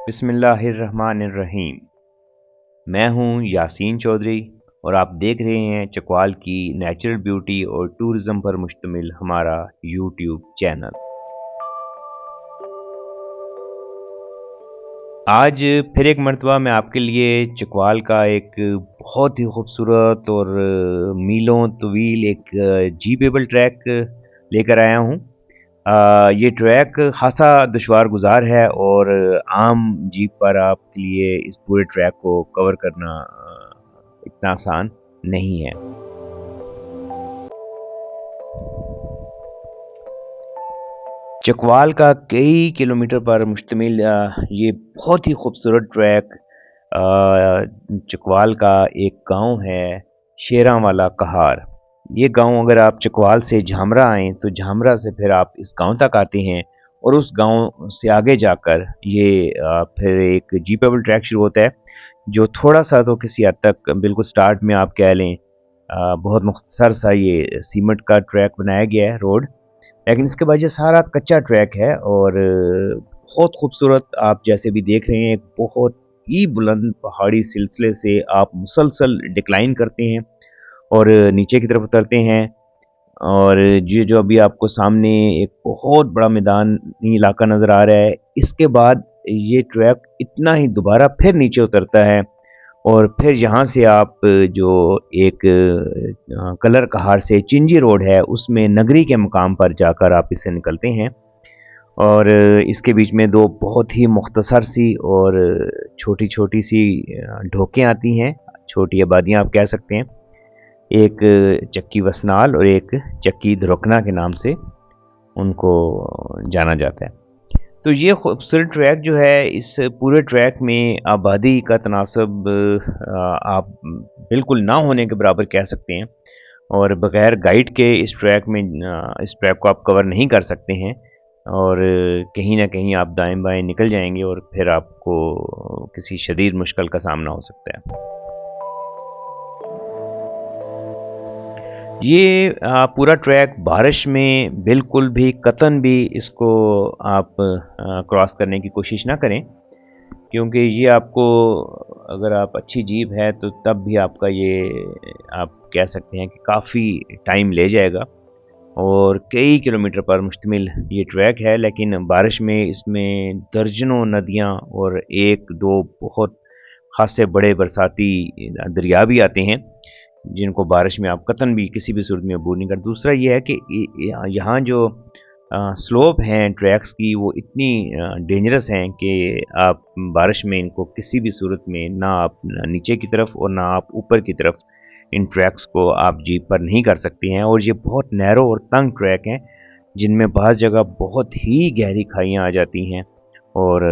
بسم اللہ الرحمن الرحیم۔ میں ہوں یاسین چودھری اور آپ دیکھ رہے ہیں چکوال کی نیچرل بیوٹی اور ٹورزم پر مشتمل ہمارا یوٹیوب چینل۔ آج پھر ایک مرتبہ میں آپ کے لیے چکوال کا ایک بہت ہی خوبصورت اور میلوں طویل ایک جیپیبل ٹریک لے کر آیا ہوں۔ یہ ٹریک خاصا دشوار گزار ہے اور عام جیپ پر آپ کے لیے اس پورے ٹریک کو کور کرنا اتنا آسان نہیں ہے۔ چکوال کا کئی کلومیٹر پر مشتمل یہ بہت ہی خوبصورت ٹریک چکوال کا ایک گاؤں ہے شیراں والا کہار۔ یہ گاؤں اگر آپ چکوال سے جھامرا آئیں تو جھامرا سے پھر آپ اس گاؤں تک آتے ہیں اور اس گاؤں سے آگے جا کر یہ پھر ایک جیپیبل ٹریک شروع ہوتا ہے جو تھوڑا سا تو کسی حد تک بالکل سٹارٹ میں آپ کہہ لیں بہت مختصر سا یہ سیمنٹ کا ٹریک بنایا گیا ہے روڈ، لیکن اس کے بعد یہ سارا کچا ٹریک ہے اور بہت خوبصورت آپ جیسے بھی دیکھ رہے ہیں ایک بہت ہی بلند پہاڑی سلسلے سے آپ مسلسل ڈکلائن کرتے ہیں اور نیچے کی طرف اترتے ہیں، اور یہ جو ابھی آپ کو سامنے ایک بہت بڑا میدانی علاقہ نظر آ رہا ہے، اس کے بعد یہ ٹریک اتنا ہی دوبارہ پھر نیچے اترتا ہے اور پھر یہاں سے آپ جو ایک کلر کہار سے چنجی روڈ ہے اس میں نگری کے مقام پر جا کر آپ اس سے نکلتے ہیں، اور اس کے بیچ میں دو بہت ہی مختصر سی اور چھوٹی چھوٹی سی ڈھوکیں آتی ہیں، چھوٹی آبادیاں آپ کہہ سکتے ہیں، ایک چکی وسنال اور ایک چکی دھرکنا کے نام سے ان کو جانا جاتا ہے۔ تو یہ خوبصورت ٹریک جو ہے، اس پورے ٹریک میں آبادی کا تناسب آپ بالکل نہ ہونے کے برابر کہہ سکتے ہیں، اور بغیر گائیڈ کے اس ٹریک کو آپ کور نہیں کر سکتے ہیں، اور کہیں نہ کہیں آپ دائیں بائیں نکل جائیں گے اور پھر آپ کو کسی شدید مشکل کا سامنا ہو سکتا ہے۔ یہ پورا ٹریک بارش میں بالکل بھی قطعاً بھی اس کو آپ کراس کرنے کی کوشش نہ کریں، کیونکہ یہ آپ کو اگر آپ اچھی جیپ ہے تو تب بھی آپ کا یہ آپ کہہ سکتے ہیں کہ کافی ٹائم لے جائے گا اور کئی کلومیٹر پر مشتمل یہ ٹریک ہے، لیکن بارش میں اس میں درجنوں ندیاں اور ایک دو بہت خاصے بڑے برساتی دریا بھی آتے ہیں جن کو بارش میں آپ قطعاً بھی کسی بھی صورت میں عبور نہیں کرتے۔ دوسرا یہ ہے کہ یہاں جو سلوپ ہیں ٹریکس کی وہ اتنی ڈینجرس ہیں کہ آپ بارش میں ان کو کسی بھی صورت میں نہ آپ نیچے کی طرف اور نہ آپ اوپر کی طرف ان ٹریکس کو آپ جیپ پر نہیں کر سکتے ہیں، اور یہ بہت نیرو اور تنگ ٹریک ہیں جن میں بعض جگہ بہت ہی گہری کھائیاں آ جاتی ہیں اور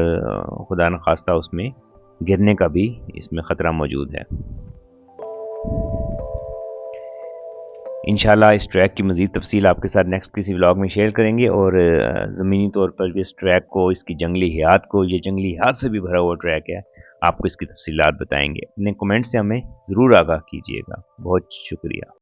خدا نخواستہ اس میں گرنے کا بھی اس میں خطرہ موجود ہے۔ انشاءاللہ اس ٹریک کی مزید تفصیل آپ کے ساتھ نیکسٹ کسی ولاگ میں شیئر کریں گے، اور زمینی طور پر بھی اس ٹریک کو، اس کی جنگلی حیات کو، یہ جنگلی حیات سے بھی بھرا ہوا ٹریک ہے، آپ کو اس کی تفصیلات بتائیں گے۔ اپنے کمنٹ سے ہمیں ضرور آگاہ کیجیے گا۔ بہت شکریہ۔